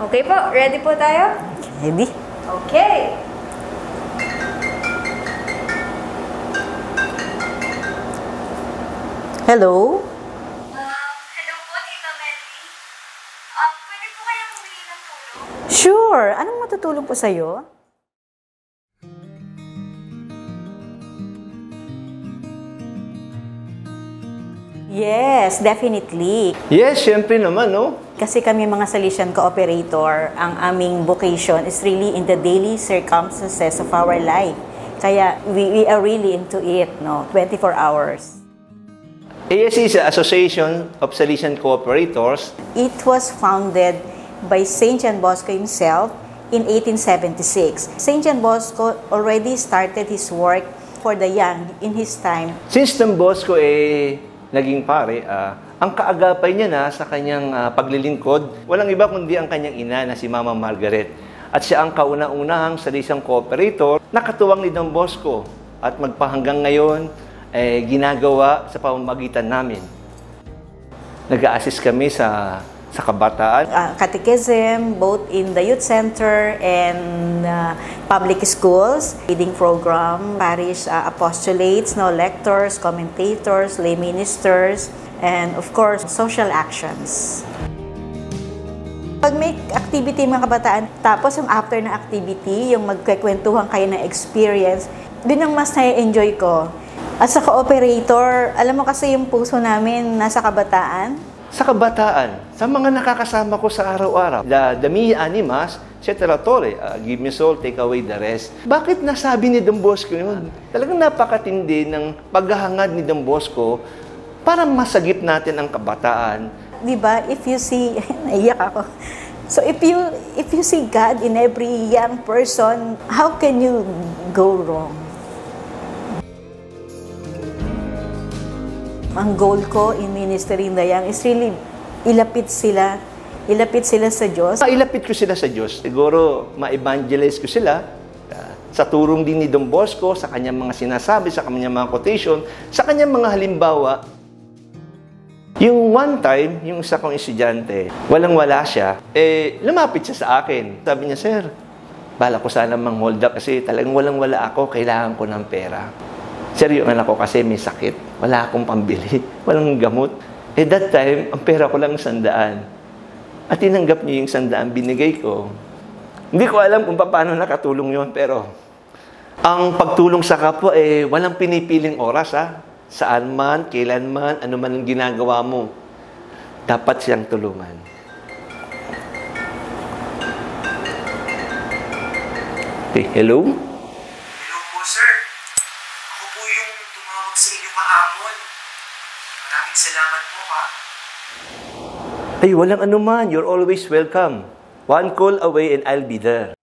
Okay po, ready po tayo? Ready? Okay. Hello? Hello po, Tita Melly. Pwede po kayang humingi ng tulong? Sure. Anong matutulong po sa'yo? Yes, definitely. Yes, syempre naman, no? Kasi kami mga Salesian cooperator, ang aming vocation is really in the daily circumstances of our life. Kaya we are really into it, no? 24 hours. ASC is the Association of Salesian Cooperators. It was founded by St. John Bosco himself in 1876. St. John Bosco already started his work for the young in his time. Since Don Bosco naging pare, ang kaagapay niya na sa kanyang paglilingkod, walang iba kundi ang kanyang ina na si Mama Margaret. At siya ang kauna-unahang Salesian Cooperator na katuwang ni Don Bosco at magpahanggang ngayon ginagawa sa pamamagitan namin. Nag-a-assist kami sa kabataan. Catechism, both in the youth center and public schools, reading program, parish apostolates, lectors, commentators, lay ministers, and of course, social actions. Pag may activity mga kabataan, tapos yung after na activity, yung magkikwentuhan kayo ng experience, dun ang mas na-enjoy ko. At sa cooperator, alam mo kasi yung puso namin nasa kabataan. Sa kabataan, sa mga nakakasama ko sa araw-araw, the me animas, etc. Tore, give me soul, take away the rest. Bakit nasabi ni Don Bosco yun? Talagang napakatindi ng paghahangad ni Don Bosco para masagip natin ang kabataan. Diba? If you see, naiyak ako. So if you see God in every young person, how can you go wrong? Ang goal ko in ministering the young is really ilapit sila sa Diyos. Ilapit ko sila sa Diyos. Siguro, ma-evangelize ko sila sa turong din ni Don Bosco, sa kanyang mga sinasabi, sa kanyang mga quotation, sa kanyang mga halimbawa. Yung one time, yung isa kong estudyante, walang-wala siya, lumapit siya sa akin. Sabi niya, "Sir, bala ko sana mang-hold up kasi talagang walang-wala ako, kailangan ko ng pera. Sir, yung anak ko kasi may sakit. Wala akong pambili. Walang gamot." That time, ang pera ko lang 100. At tinanggap niya yung 100 binigay ko. Hindi ko alam kung paano nakatulong yon, pero ang pagtulong sa kapwa, walang pinipiling oras, Saan man, kailan man, ano man ang ginagawa mo, dapat siyang tulungan. Hello? Hello po, sir. Ako po yung tumawag sa inyo kahapon. Maraming salamat po, ha. Walang anuman. You're always welcome. One call away and I'll be there.